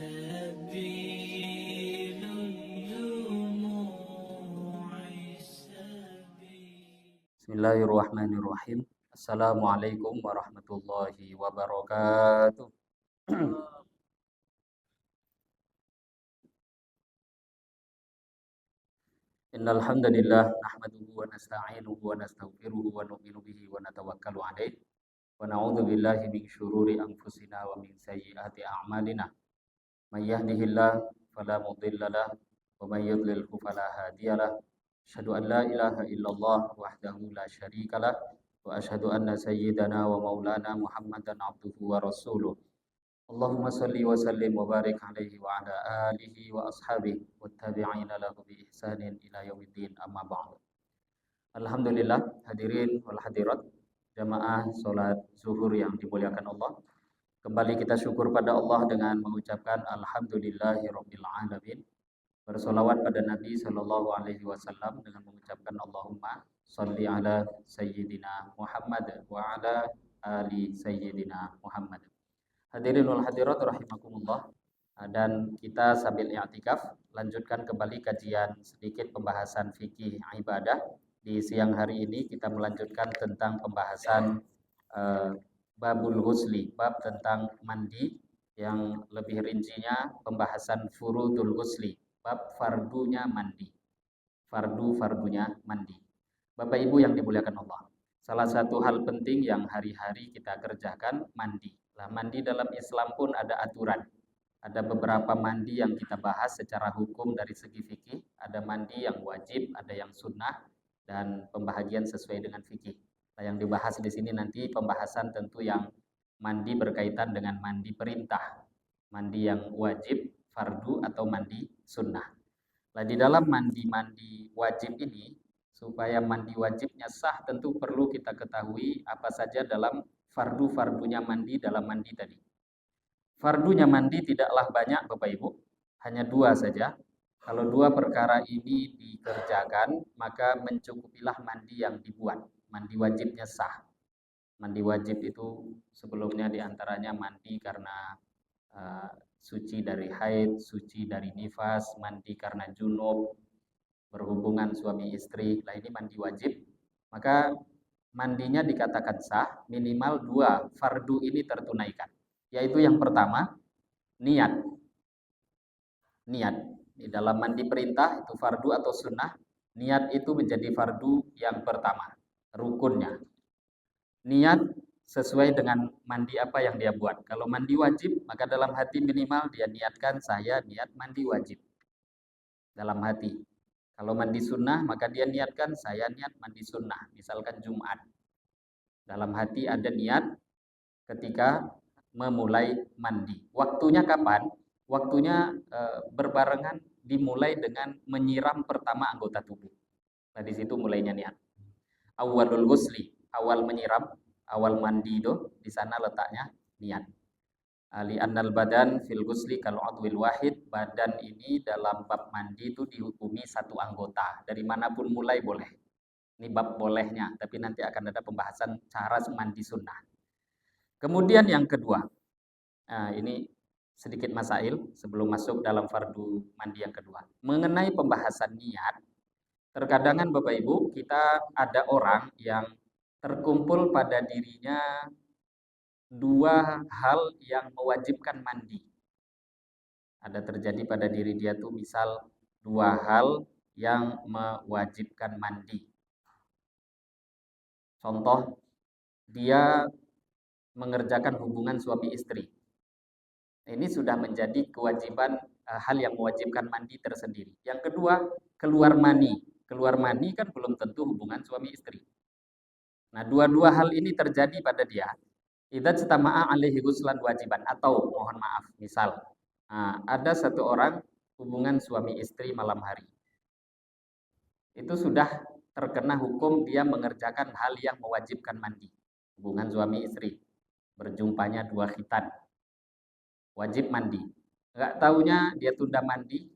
سبيل الدموع سبيل. Bismillahirrahmanirrahim. Assalamualaikum warahmatullahi wabarakatuh. Innal hamdalillah nahmaduhu wa nasta'inuhu wa nastaghfiruhu wa nu'minu bihi wa natawakkalu 'alaihi wa na'udzu billahi min syururi anfusina wa min sayyiati a'malina. May yahdihillahu fala mudilla lahu wa may yudlilhu fala hadiyalah. Asyhadu an la ilaha illallah wahdahu la syarikalah wa asyhadu anna sayyidana wa maulana Muhammadan abduhu wa rasuluh. Allahumma salli wa sallim wa barik alaihi wa ala alihi wa ashabihi wattabi'ina lahu bi ihsanin ila yaumiddin amma ba'du. Alhamdulillah, hadirin wal hadirat jamaah salat zuhur yang dimuliakan Allah. Kembali kita syukur pada Allah dengan mengucapkan alhamdulillahirabbil alamin. Bersolawat pada Nabi sallallahu alaihi wasallam dengan mengucapkan Allahumma shalli ala sayyidina Muhammad wa ala ali sayyidina Muhammad. Hadirin wal hadirat rahimakumullah, dan kita sambil i'tikaf lanjutkan kembali kajian sedikit pembahasan fikih ibadah. Di siang hari ini kita melanjutkan tentang pembahasan babul ghusli, bab tentang mandi, yang lebih rincinya pembahasan furudul ghusli, bab fardunya mandi. Fardunya mandi. Bapak Ibu yang dimuliakan Allah, salah satu hal penting yang hari-hari kita kerjakan mandi. Mandi dalam Islam pun ada aturan. Ada beberapa mandi yang kita bahas secara hukum dari segi fikih. Ada mandi yang wajib, ada yang sunnah, dan pembahagian sesuai dengan fikih. Nah, yang dibahas di sini nanti pembahasan tentu yang mandi berkaitan dengan mandi perintah. Mandi yang wajib, fardu, atau mandi sunnah. Nah, di dalam mandi-mandi wajib ini, supaya mandi wajibnya sah tentu perlu kita ketahui apa saja dalam fardu-fardunya mandi dalam mandi tadi. Fardunya mandi tidaklah banyak Bapak Ibu, hanya dua saja. Kalau dua perkara ini dikerjakan, maka mencukupilah mandi yang dibuat. Mandi wajibnya sah. Mandi wajib itu sebelumnya diantaranya mandi karena suci dari haid, suci dari nifas, mandi karena junub, berhubungan suami istri. Nah, ini mandi wajib. Maka mandinya dikatakan sah minimal dua fardu ini tertunaikan, yaitu yang pertama niat. Di dalam mandi perintah itu fardu atau sunnah, niat itu menjadi fardu yang pertama, rukunnya. Niat sesuai dengan mandi apa yang dia buat. Kalau mandi wajib, maka dalam hati minimal dia niatkan saya niat mandi wajib dalam hati. Kalau mandi sunnah, maka dia niatkan saya niat mandi sunnah, misalkan Jumat. Dalam hati ada niat ketika memulai mandi. Waktunya kapan? Waktunya berbarengan dimulai dengan menyiram pertama anggota tubuh. Nah, di situ mulainya niat. Awalul ghusli, awal menyiram, awal mandi itu di sana letaknya niat. Ali annal badan fil ghusli kal udwil wahid, badan ini dalam bab mandi itu dihukumi satu anggota. Dari manapun mulai boleh. Ini bab bolehnya, tapi nanti akan ada pembahasan cara mandi sunnah. Kemudian yang kedua, ini sedikit masail sebelum masuk dalam fardu mandi yang kedua. Mengenai pembahasan niat, terkadang Bapak Ibu, kita ada orang yang terkumpul pada dirinya dua hal yang mewajibkan mandi. Ada terjadi pada diri dia tuh misal dua hal yang mewajibkan mandi. Contoh, dia mengerjakan hubungan suami istri. Ini sudah menjadi kewajiban, hal yang mewajibkan mandi tersendiri. Yang kedua, keluar mani. Keluar mani kan belum tentu hubungan suami istri. Nah, dua-dua hal ini terjadi pada dia. Idza istama'a alaihi ghuslan wajiban, atau mohon maaf, misal ada satu orang hubungan suami istri malam hari. Itu sudah terkena hukum dia mengerjakan hal yang mewajibkan mandi. Hubungan suami istri, berjumpanya dua khitan, wajib mandi. Enggak taunya dia tunda mandi,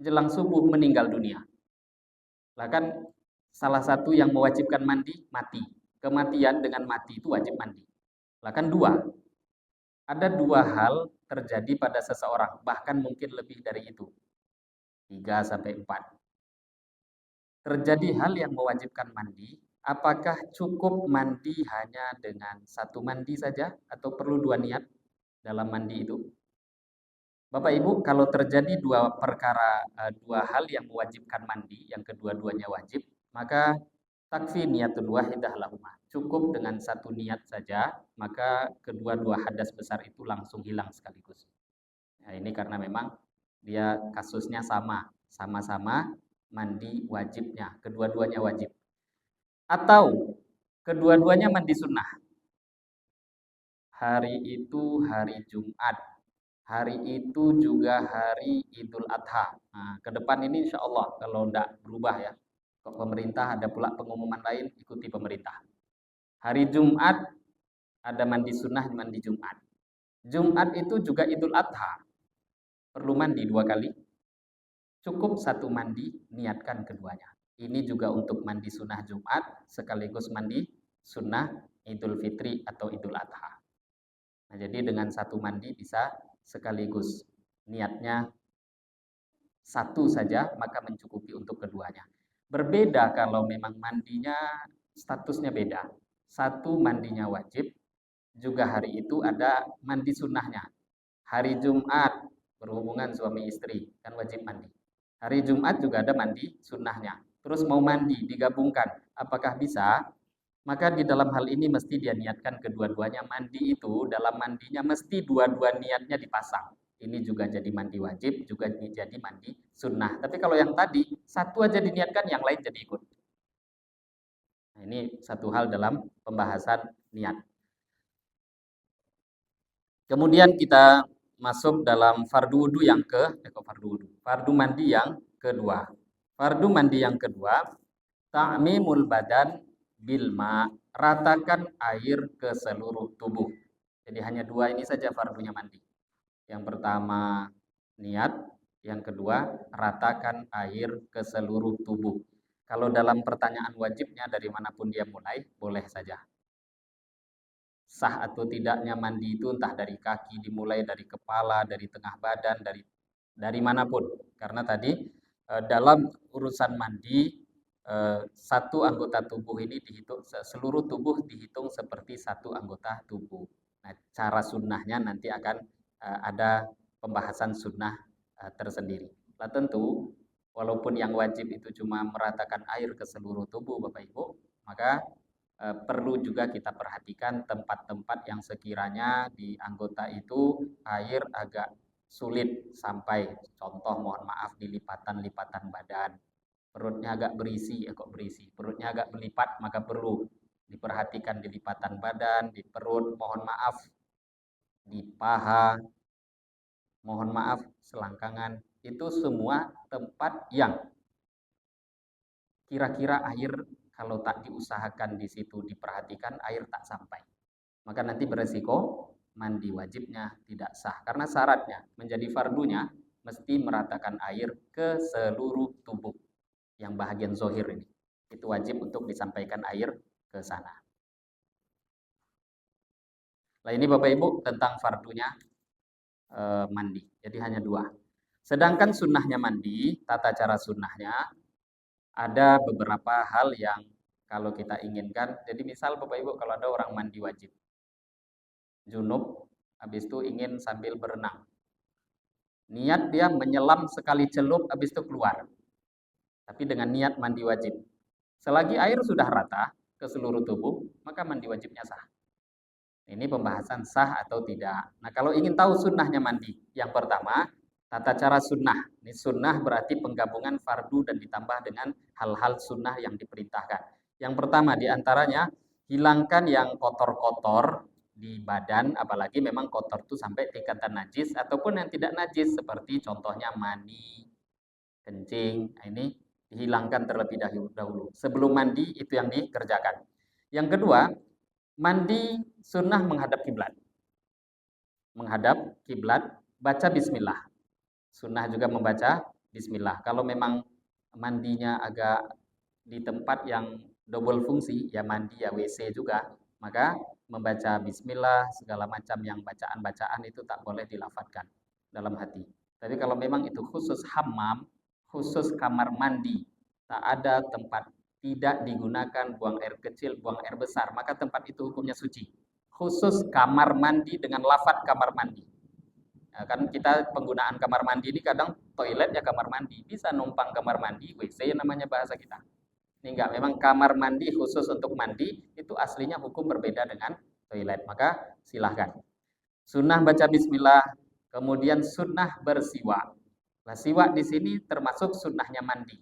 jelang subuh meninggal dunia. Lah kan salah satu yang mewajibkan mandi mati. Kematian dengan mati itu wajib mandi. Lah kan dua. Ada dua hal terjadi pada seseorang, bahkan mungkin lebih dari itu, 3 sampai 4. Terjadi hal yang mewajibkan mandi, apakah cukup mandi hanya dengan satu mandi saja atau perlu dua niat dalam mandi itu? Bapak Ibu, kalau terjadi dua hal yang mewajibkan mandi, yang kedua-duanya wajib, maka takfi niatul wahidah lahumah. Cukup dengan satu niat saja, maka kedua-dua hadas besar itu langsung hilang sekaligus. Nah, ini karena memang dia kasusnya sama-sama mandi wajibnya, kedua-duanya wajib. Atau kedua-duanya mandi sunnah. Hari itu hari Jumat. Hari itu juga hari Idul Adha. Nah, ke depan ini insya Allah kalau tidak berubah ya. Kok pemerintah ada pula pengumuman lain, ikuti pemerintah. Hari Jumat ada mandi sunnah, mandi Jumat. Jumat itu juga Idul Adha. Perlu mandi 2 kali. Cukup satu mandi, niatkan keduanya. Ini juga untuk mandi sunnah Jumat sekaligus mandi sunnah Idul Fitri atau Idul Adha. Nah, jadi dengan satu mandi bisa sekaligus. Niatnya satu saja, maka mencukupi untuk keduanya. Berbeda kalau memang mandinya statusnya beda. Satu mandinya wajib, juga hari itu ada mandi sunnahnya. Hari Jumat berhubungan suami istri, kan wajib mandi. Hari Jumat juga ada mandi sunnahnya. Terus mau mandi, digabungkan. Apakah bisa? Maka di dalam hal ini mesti dia niatkan kedua-duanya. Mandi itu dalam mandinya mesti dua-dua niatnya dipasang. Ini juga jadi mandi wajib, juga jadi mandi sunnah. Tapi kalau yang tadi, satu aja diniatkan, yang lain jadi ikut. Nah, ini satu hal dalam pembahasan niat. Kemudian kita masuk dalam fardu wudu yang fardu mandi yang kedua. Fardu mandi yang kedua, ta'mimul badan bilma, ratakan air ke seluruh tubuh. Jadi hanya dua ini saja fardunya mandi. Yang pertama niat, yang kedua ratakan air ke seluruh tubuh. Kalau dalam pertanyaan wajibnya dari manapun dia mulai, boleh saja. Sah atau tidaknya mandi itu entah dari kaki, dimulai dari kepala, dari tengah badan, dari manapun. Karena tadi dalam urusan mandi satu anggota tubuh ini dihitung, seluruh tubuh dihitung seperti satu anggota tubuh. Nah, cara sunnahnya nanti akan ada pembahasan sunnah tersendiri. Nah, tentu walaupun yang wajib itu cuma meratakan air ke seluruh tubuh Bapak Ibu, maka perlu juga kita perhatikan tempat-tempat yang sekiranya di anggota itu air agak sulit sampai. Contoh mohon maaf di lipatan-lipatan badan. Perutnya agak berisi, perutnya agak melipat, maka perlu diperhatikan di lipatan badan, di perut, mohon maaf, di paha, mohon maaf, selangkangan. Itu semua tempat yang kira-kira air kalau tak diusahakan di situ diperhatikan, air tak sampai. Maka nanti beresiko mandi wajibnya tidak sah. Karena syaratnya menjadi fardunya mesti meratakan air ke seluruh tubuh. Yang bahagian zohir ini. Itu wajib untuk disampaikan air ke sana. Nah, ini Bapak Ibu tentang fardunya mandi. Jadi hanya dua. Sedangkan sunnahnya mandi, tata cara sunnahnya, ada beberapa hal yang kalau kita inginkan. Jadi misal Bapak Ibu kalau ada orang mandi wajib. Junub, habis itu ingin sambil berenang. Niat dia menyelam sekali celup, habis itu keluar. Tapi dengan niat mandi wajib. Selagi air sudah rata ke seluruh tubuh, maka mandi wajibnya sah. Ini pembahasan sah atau tidak. Nah, kalau ingin tahu sunnahnya mandi, yang pertama, tata cara sunnah. Ini sunnah berarti penggabungan fardu dan ditambah dengan hal-hal sunnah yang diperintahkan. Yang pertama diantaranya, hilangkan yang kotor-kotor di badan, apalagi memang kotor itu sampai tingkatan najis, ataupun yang tidak najis, seperti contohnya mani, kencing. Nah, ini dihilangkan terlebih dahulu. Sebelum mandi itu yang dikerjakan. Yang kedua, mandi sunnah menghadap kiblat. Menghadap kiblat, baca bismillah. Sunnah juga membaca bismillah. Kalau memang mandinya agak di tempat yang double fungsi, ya mandi ya WC juga, Maka membaca bismillah, segala macam yang bacaan-bacaan itu tak boleh dilafadzkan dalam hati. Tapi kalau memang itu khusus hammam, khusus kamar mandi, tak ada tempat, tidak digunakan buang air kecil, buang air besar, maka tempat itu hukumnya suci. Khusus kamar mandi dengan lafadz kamar mandi. Nah, kan kita penggunaan kamar mandi ini kadang toilet ya kamar mandi, bisa numpang kamar mandi, WC namanya bahasa kita. Ini enggak, memang kamar mandi khusus untuk mandi, itu aslinya hukum berbeda dengan toilet. Maka silahkan. Sunnah baca bismillah, kemudian sunnah bersiwak. Nah, siwak di sini termasuk sunnahnya mandi.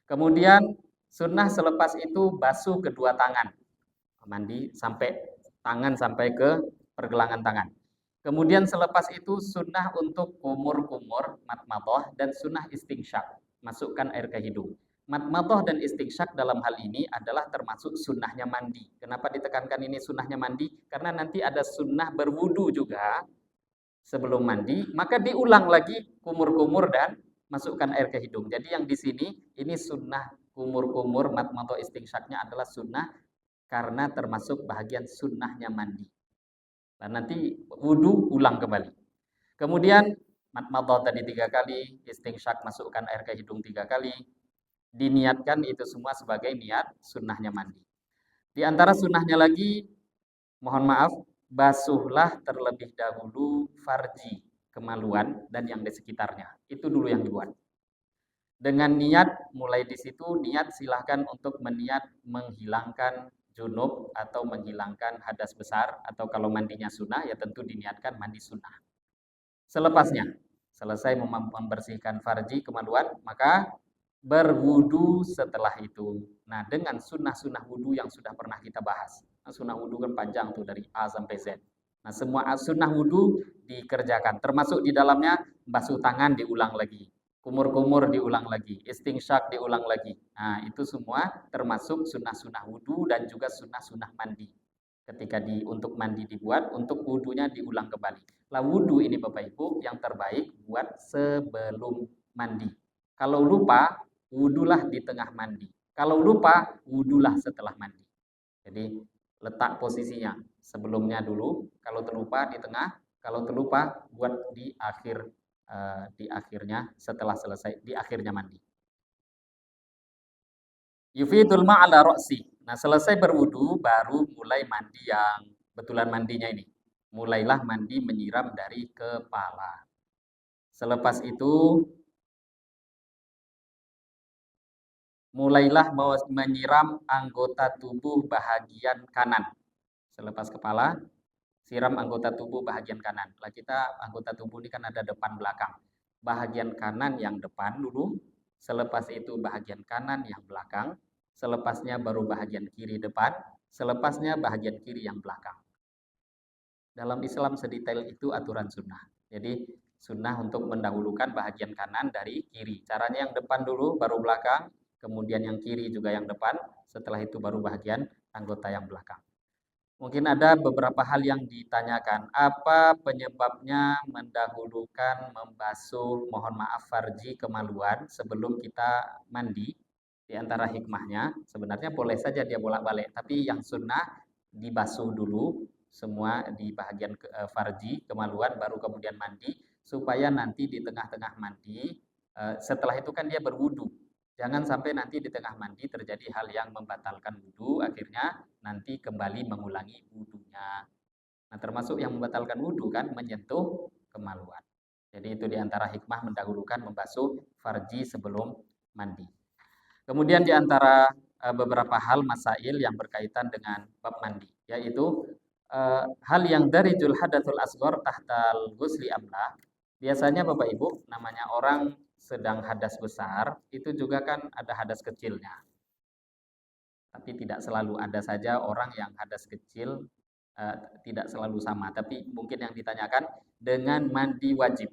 Kemudian sunnah selepas itu basuh kedua tangan. Mandi sampai tangan sampai ke pergelangan tangan. Kemudian selepas itu sunnah untuk kumur-kumur, matmadah, dan sunnah istinsyak, masukkan air ke hidung. Matmadah dan istinsyak dalam hal ini adalah termasuk sunnahnya mandi. Kenapa ditekankan ini sunnahnya mandi? Karena nanti ada sunnah berwudu juga sebelum mandi, maka diulang lagi kumur-kumur dan masukkan air ke hidung. Jadi yang di sini ini sunnah kumur-kumur, matmadah, istinsyaknya adalah sunnah karena termasuk bahagian sunnahnya mandi. Dan nanti wudu ulang kembali. Kemudian matmadah tadi 3 kali, istinsyak masukkan air ke hidung 3 kali. Diniatkan itu semua sebagai niat sunnahnya mandi. Di antara sunnahnya lagi, mohon maaf, basuhlah terlebih dahulu farji, kemaluan, dan yang di sekitarnya. Itu dulu yang dibuat. Dengan niat, mulai di situ niat silahkan untuk meniat menghilangkan junub atau menghilangkan hadas besar, atau kalau mandinya sunnah ya tentu diniatkan mandi sunnah. Selepasnya, selesai membersihkan farji kemaluan, maka berwudu setelah itu. Nah, dengan sunnah-sunnah wudu yang sudah pernah kita bahas. Nah, sunnah wudu kan panjang tuh dari A sampai Z. Nah, semua sunnah wudu dikerjakan, termasuk di dalamnya basuh tangan diulang lagi, kumur-kumur diulang lagi, istinsyak diulang lagi. Nah, itu semua termasuk sunnah-sunnah wudu dan juga sunnah-sunnah mandi. Ketika untuk mandi dibuat, untuk wudunya diulang kembali. Lah wudu ini Bapak Ibu yang terbaik buat sebelum mandi. Kalau lupa, wudulah di tengah mandi. Kalau lupa, wudulah setelah mandi. Jadi letak posisinya sebelumnya dulu, kalau terlupa di tengah, kalau terlupa buat di akhirnya setelah selesai di akhirnya mandi. Yufidul ma'ala ro'si. Nah, selesai berwudu baru mulai mandi yang betulan mandinya ini. Mulailah mandi menyiram dari kepala. Selepas itu mulailah menyiram anggota tubuh bahagian kanan. Selepas kepala, siram anggota tubuh bahagian kanan. Lah kita anggota tubuh ini kan ada depan belakang. Bahagian kanan yang depan dulu, selepas itu bahagian kanan yang belakang, selepasnya baru bahagian kiri depan, selepasnya bahagian kiri yang belakang. Dalam Islam sedetail itu aturan sunnah. Jadi sunnah untuk mendahulukan bahagian kanan dari kiri. Caranya yang depan dulu, baru belakang, kemudian yang kiri juga yang depan, setelah itu baru bahagian anggota yang belakang. Mungkin ada beberapa hal yang ditanyakan. Apa penyebabnya mendahulukan membasuh, mohon maaf, farji kemaluan sebelum kita mandi? Di antara hikmahnya, sebenarnya boleh saja dia bolak-balik. Tapi yang sunnah dibasuh dulu, semua di bahagian farji, kemaluan, baru kemudian mandi. Supaya nanti di tengah-tengah mandi, setelah itu kan dia berwudu. Jangan sampai nanti di tengah mandi terjadi hal yang membatalkan wudu, akhirnya nanti kembali mengulangi wudunya. Nah, termasuk yang membatalkan wudu kan menyentuh kemaluan. Jadi itu diantara hikmah mendahulukan membasuh farji sebelum mandi. Kemudian diantara beberapa hal masail yang berkaitan dengan bab mandi, yaitu hal yang dari jul hadatul asghar tahtal ghusli amla. Biasanya Bapak Ibu, namanya orang sedang hadas besar, itu juga kan ada hadas kecilnya. Tapi tidak selalu, ada saja orang yang hadas kecil tidak selalu sama. Tapi mungkin yang ditanyakan dengan mandi wajib.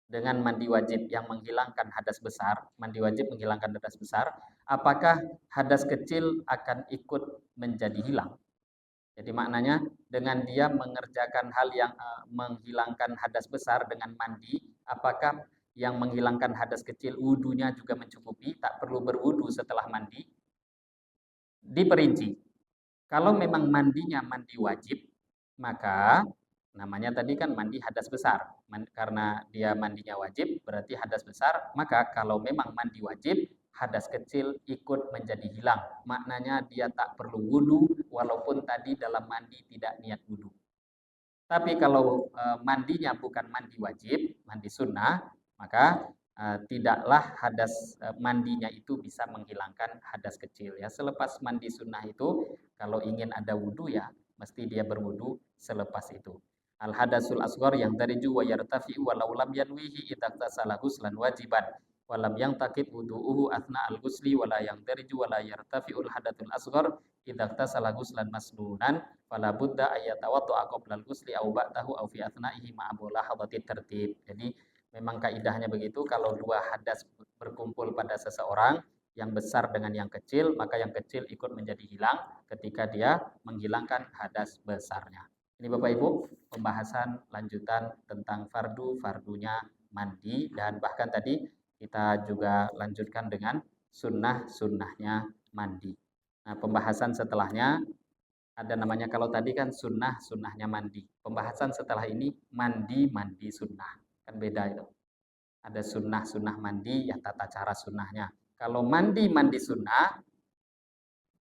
Dengan mandi wajib yang menghilangkan hadas besar, mandi wajib menghilangkan hadas besar, apakah hadas kecil akan ikut menjadi hilang? Jadi maknanya dengan dia mengerjakan hal yang menghilangkan hadas besar dengan mandi, apakah yang menghilangkan hadas kecil wudunya juga mencukupi, tak perlu berwudu setelah mandi? Diperinci. Kalau memang mandinya mandi wajib, maka namanya tadi kan mandi hadas besar. Karena dia mandinya wajib, berarti hadas besar. Maka kalau memang mandi wajib, hadas kecil ikut menjadi hilang. Maknanya dia tak perlu wudhu, walaupun tadi dalam mandi tidak niat wudhu. Tapi kalau mandinya bukan mandi wajib, mandi sunnah, maka tidaklah hadas mandinya itu bisa menghilangkan hadas kecil. Ya, selepas mandi sunnah itu, kalau ingin ada wudhu ya, mesti dia berwudhu selepas itu. Al hadasul asghar yang dariju wa yartafi'u walau lam yanwihi idza tasala ghuslan wajiban walam yang takib wudu'uhu athna al ghusli wala yang dariju wala yartafi'ul hadatul asghar idza tasala ghuslan masnunan fala budda ayyatawadda qabla al ghusli aw ba'dahu aw fi athnaihi ma'a mulahadati tertib. Jadi memang kaidahnya begitu, kalau dua hadas berkumpul pada seseorang, yang besar dengan yang kecil, maka yang kecil ikut menjadi hilang ketika dia menghilangkan hadas besarnya. Ini Bapak Ibu, pembahasan lanjutan tentang fardunya mandi, dan bahkan tadi kita juga lanjutkan dengan sunnahnya mandi. Nah, pembahasan setelahnya ada namanya, kalau tadi kan sunnahnya mandi. Pembahasan setelah ini mandi sunnah. Kan beda itu. Ada sunnah mandi, ya tata cara sunnahnya. Kalau mandi sunnah,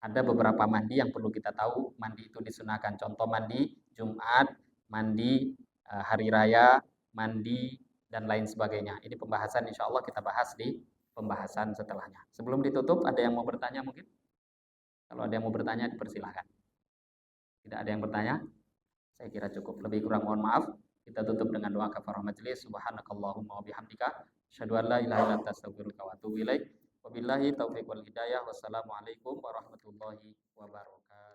ada beberapa mandi yang perlu kita tahu. Mandi itu disunahkan. Contoh mandi Jumat, mandi hari raya, mandi dan lain sebagainya. Ini pembahasan insya Allah kita bahas di pembahasan setelahnya. Sebelum ditutup, ada yang mau bertanya mungkin? Kalau ada yang mau bertanya, dipersilahkan. Tidak ada yang bertanya? Saya kira cukup. Lebih kurang mohon maaf. Kita tutup dengan doa kafarah majelis. Subhanakallahumma wa bihamdika asyhadu an la ilaha illa anta astaghfiruka wa atubu ilaik. Wabillahi taufiq wal hidayah. Wassalamualaikum warahmatullahi wabarakatuh.